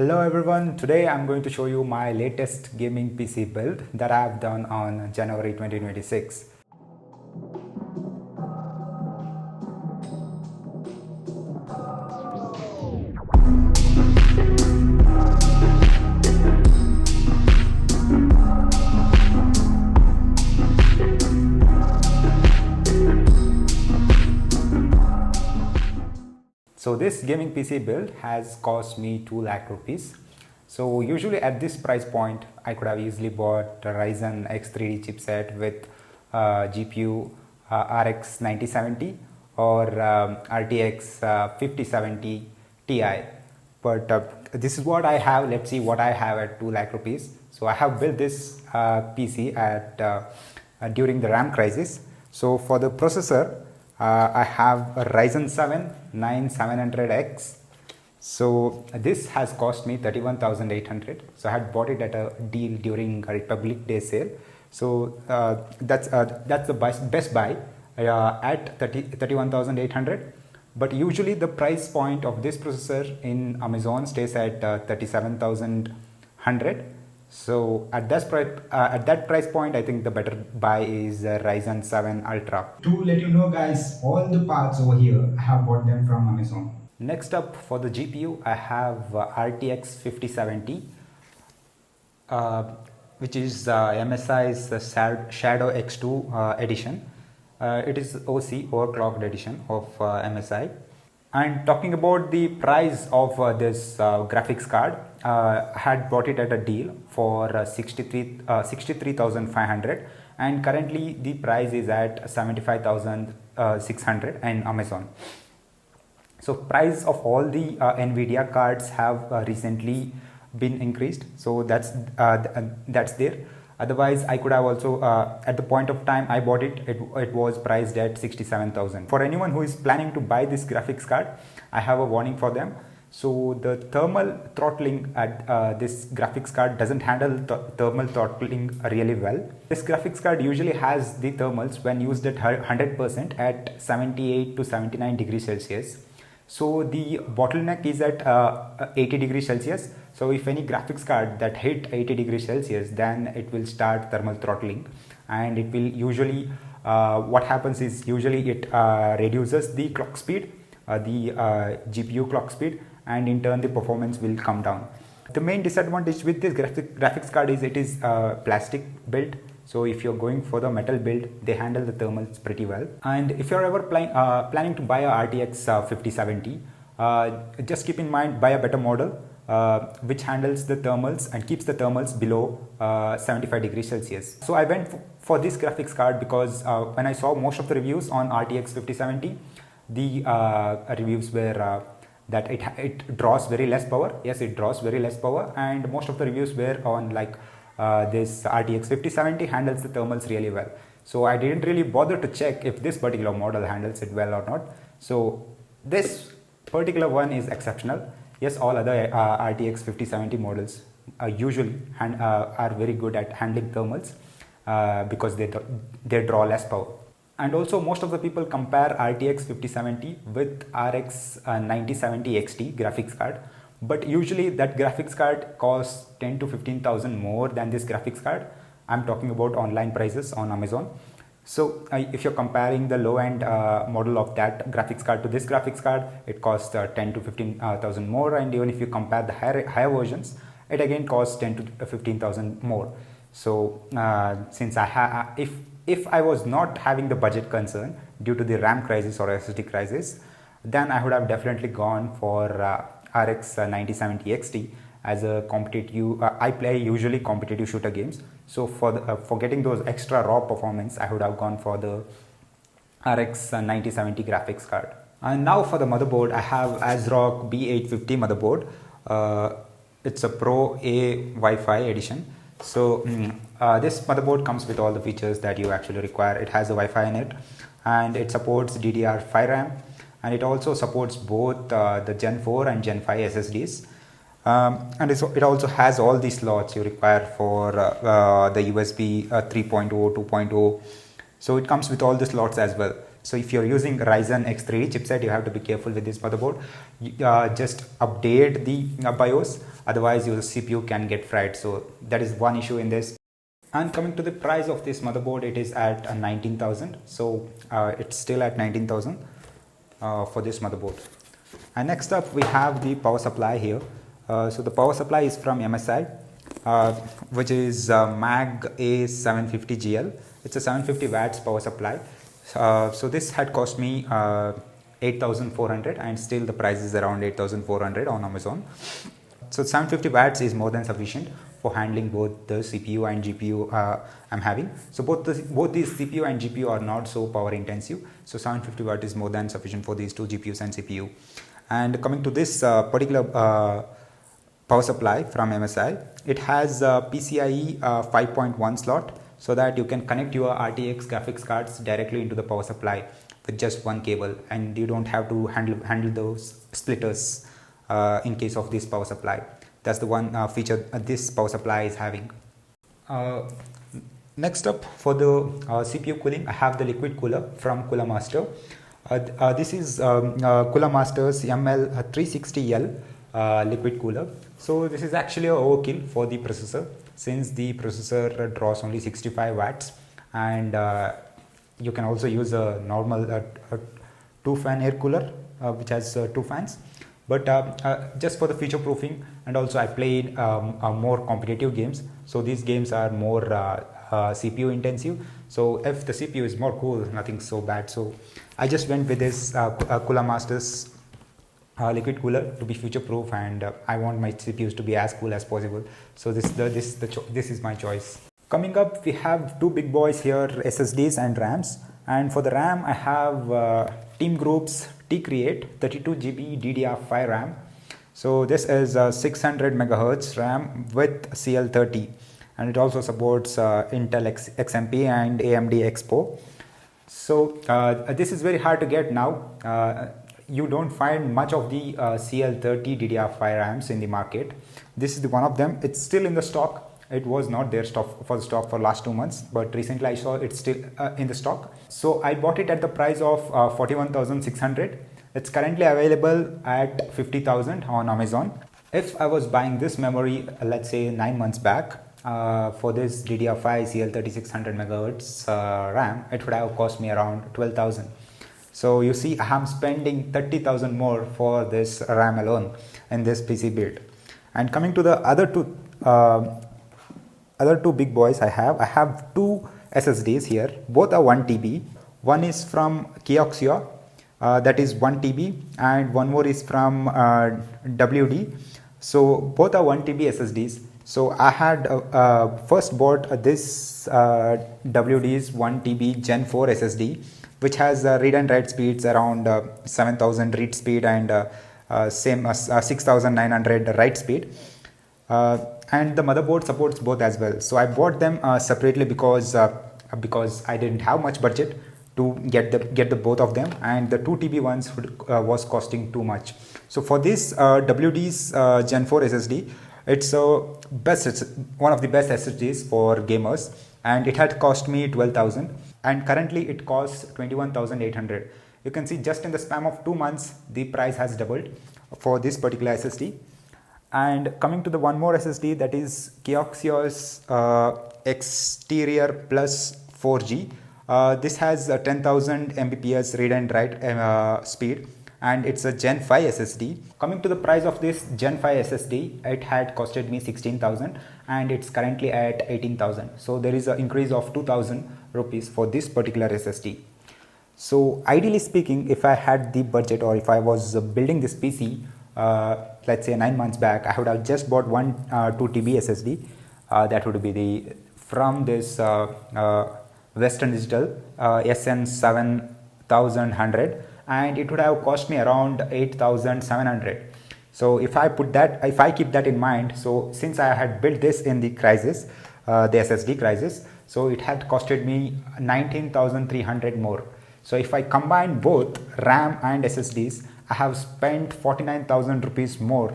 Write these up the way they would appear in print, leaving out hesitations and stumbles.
Hello everyone, today I'm going to show you my latest gaming PC build that I have done on January 2026. So this gaming PC build has cost me 2 lakh rupees. So usually at this price point, I could have easily bought a Ryzen X3D chipset with GPU RX 9070 or RTX 5070 Ti. But this is what I have. Let's see what I have at 2 lakh rupees. So I have built this PC during the RAM crisis. So for the processor, I have a Ryzen 7 9700X. So this has cost me 31,800. So I had bought it at a deal during a Republic Day sale. So that's the best buy at 31,800. But usually the price point of this processor in Amazon stays at 37,100. So at that price point, I think the better buy is Ryzen 7 Ultra. To let you know guys, all the parts over here, I have bought them from Amazon. Next up for the GPU, I have RTX 5070, which is MSI's Shadow X2 edition. It is OC, overclocked edition of MSI. And talking about the price of this graphics card, I had bought it at a deal for 63,500, and currently the price is at 75,600 in Amazon. So price of all the Nvidia cards have recently been increased, so that's there. Otherwise, I could have also, at the point of time I bought it, it was priced at 67,000. For anyone who is planning to buy this graphics card, I have a warning for them. So the thermal throttling at this graphics card doesn't handle thermal throttling really well. This graphics card usually has the thermals when used at 100% at 78 to 79 degrees Celsius. So the bottleneck is at 80 degrees Celsius. So if any graphics card that hit 80 degrees Celsius, then it will start thermal throttling, and it will usually, what happens is usually it reduces the clock speed, the GPU clock speed, and in turn the performance will come down. The main disadvantage with this graphics card is it is plastic built. So if you're going for the metal build, they handle the thermals pretty well. And if you're ever planning to buy a RTX 5070, just keep in mind, buy a better model which handles the thermals and keeps the thermals below 75 degrees Celsius. So I went for this graphics card because when I saw most of the reviews on RTX 5070, the reviews were that it draws very less power. Yes, it draws very less power, and most of the reviews were on like this RTX 5070 handles the thermals really well. So I didn't really bother to check if this particular model handles it well or not. So this particular one is exceptional. Yes, all other RTX 5070 models usually are very good at handling thermals because they draw less power. And also most of the people compare RTX 5070 with RX 9070 XT graphics card. But usually that graphics card costs 10 to 15,000 more than this graphics card. I'm talking about online prices on Amazon. So if you're comparing the low end model of that graphics card to this graphics card, it costs 10 to 15,000 more. And even if you compare the higher versions, it again costs 10 to 15,000 more. So since if I was not having the budget concern due to the RAM crisis or SSD crisis, then I would have definitely gone for RX 9070 XT as a competitive. I play usually competitive shooter games, so for getting those extra raw performance, I would have gone for the RX 9070 graphics card. And now for the motherboard, I have ASRock B850 motherboard. It's a Pro A Wi-Fi edition. So this motherboard comes with all the features that you actually require. It has a Wi-Fi in it, and it supports DDR5 RAM, and it also supports both the Gen 4 and Gen 5 SSDs. And it also has all the slots you require for the USB 3.0, 2.0. So it comes with all the slots as well. So if you're using Ryzen X3D chipset, you have to be careful with this motherboard. Just update the BIOS otherwise your CPU can get fried. So that is one issue in this. And coming to the price of this motherboard, it is at 19,000. So it's still at 19,000 for this motherboard. And next up we have the power supply here. So the power supply is from MSI, which is MAG A750GL. It's a 750 watts power supply. So this had cost me 8,400, and still the price is around 8,400 on Amazon. So 750 watts is more than sufficient for handling both the CPU and GPU I'm having. So both these CPU and GPU are not so power intensive. So 750 watt is more than sufficient for these two GPUs and CPU. And coming to this particular power supply from MSI, it has PCIe 5.1 slot, so that you can connect your RTX graphics cards directly into the power supply with just one cable, and you don't have to handle those splitters in case of this power supply. That's the one feature this power supply is having. Next up, for the CPU cooling, I have the liquid cooler from Cooler Master. This is Cooler Master's ML360L liquid cooler. So this is actually a overkill for the processor, since the processor draws only 65 watts, and you can also use a normal 2-fan air cooler which has 2 fans. But just for the future proofing, and also I played more competitive games, so these games are more CPU intensive. So if the CPU is more cool, nothing so bad. So I just went with this Cooler Master's liquid cooler to be future proof, and I want my CPUs to be as cool as possible. So this is my choice. Coming up, we have two big boys here, SSDs and RAMs. And for the RAM, I have Team Group's T-Create 32GB DDR5 RAM. So this is 600 megahertz RAM with CL30, and it also supports Intel XMP and AMD Expo. So this is very hard to get now. You don't find much of the CL30 DDR5 RAMs in the market. This is the one of them. It's still in the stock. It was not there for last 2 months, but recently I saw it's still in the stock. So I bought it at the price of 41,600. It's currently available at 50,000 on Amazon. If I was buying this memory, let's say 9 months back, for this DDR5 CL3600 megahertz RAM, it would have cost me around 12,000. So you see, I'm spending 30,000 more for this RAM alone in this PC build. And coming to the other two big boys, I have two SSDs here. Both are 1 TB. One is from Kioxia, that is 1 TB, and one more is from WD. So both are 1 TB SSDs. So I had first bought this WD's 1 TB Gen 4 SSD, which has read and write speeds around 7000 read speed and same as 6900 write speed. And the motherboard supports both as well. So I bought them separately because I didn't have much budget to get the both of them, and the 2 TB ones was costing too much. So for this WD's Gen 4 SSD, it's one of the best SSDs for gamers, and it had cost me 12,000, and currently it costs 21,800. You can see just in the span of 2 months the price has doubled for this particular SSD. And coming to the one more SSD, that is Kioxia's Exterior Plus 4G. This has a 10,000 Mbps read and write speed, and it's a Gen 5 SSD. Coming to the price of this Gen 5 SSD, it had costed me 16,000 and it's currently at 18,000. So there is an increase of 2,000 rupees for this particular SSD. So ideally speaking, if I had the budget, or if I was building this PC, let's say 9 months back, I would have just bought one 2 TB SSD. That would be from this Western Digital SN7100, and it would have cost me around 8,700. So if I keep that in mind, so since I had built this in the crisis, the SSD crisis, so it had costed me 19,300 more. So if I combine both RAM and SSDs, I have spent 49,000 rupees more,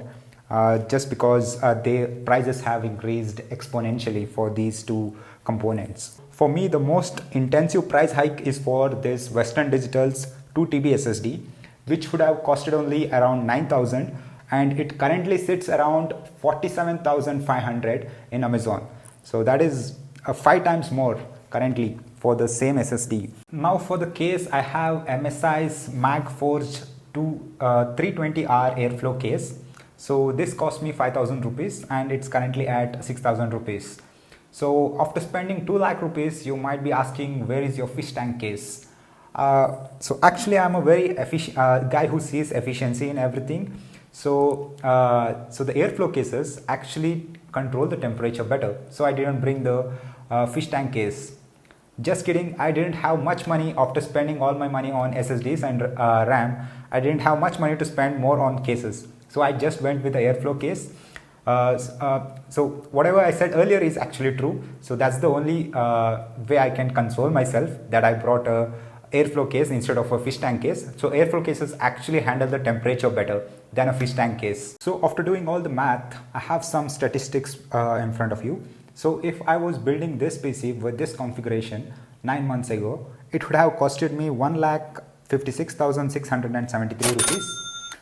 just because the prices have increased exponentially for these two components. For me, the most intensive price hike is for this Western Digital's 2 TB SSD, which would have costed only around 9,000, and it currently sits around 47,500 in Amazon. So that is 5 times more currently for the same SSD. Now for the case, I have MSI's MagForge 320R airflow case. So this cost me 5,000 rupees and it's currently at 6,000 rupees. So after spending 2 lakh rupees, you might be asking, where is your fish tank case? So actually I'm a very guy who sees efficiency in everything. So the airflow cases actually control the temperature better. So I didn't bring the fish tank case. Just kidding, I didn't have much money after spending all my money on SSDs and RAM. I didn't have much money to spend more on cases. So I just went with the airflow case. So whatever I said earlier is actually true. So that's the only way I can console myself, that I brought a airflow case instead of a fish tank case. So airflow cases actually handle the temperature better than a fish tank case. So after doing all the math, I have some statistics in front of you. So if I was building this PC with this configuration 9 months ago, it would have costed me 1,56,673 rupees.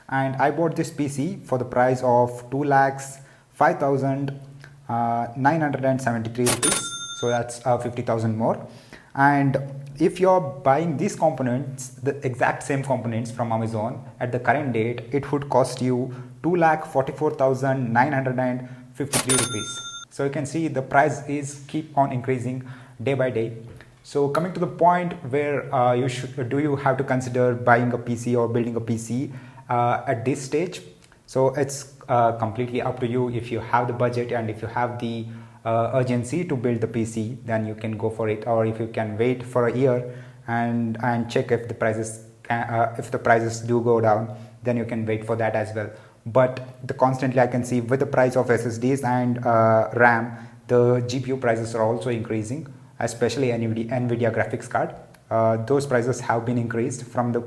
And I bought this PC for the price of 2,05,973 rupees. So that's 50,000 more. And if you're buying these components, the exact same components from Amazon at the current date, it would cost you 2,44,953 rupees. So you can see the price is keep on increasing day by day. So coming to the point where do you have to consider buying a PC or building a PC at this stage? So it's completely up to you. If you have the budget and if you have the urgency to build the PC, then you can go for it. Or if you can wait for a year and check if the prices do go down, then you can wait for that as well. But constantly I can see with the price of SSDs and RAM, the GPU prices are also increasing, especially NVIDIA graphics card. Those prices have been increased from the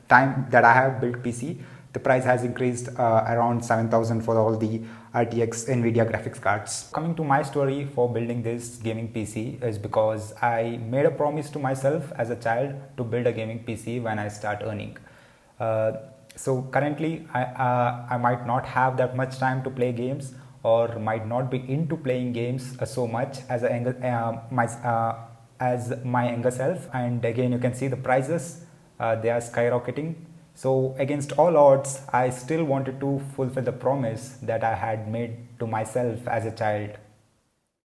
time that I have built PC. The price has increased around 7,000 for all the RTX NVIDIA graphics cards. Coming to my story for building this gaming PC is because I made a promise to myself as a child to build a gaming PC when I start earning. So currently I might not have that much time to play games, or might not be into playing games so much as my younger self. And again, you can see the prices, they are skyrocketing. So against all odds, I still wanted to fulfill the promise that I had made to myself as a child.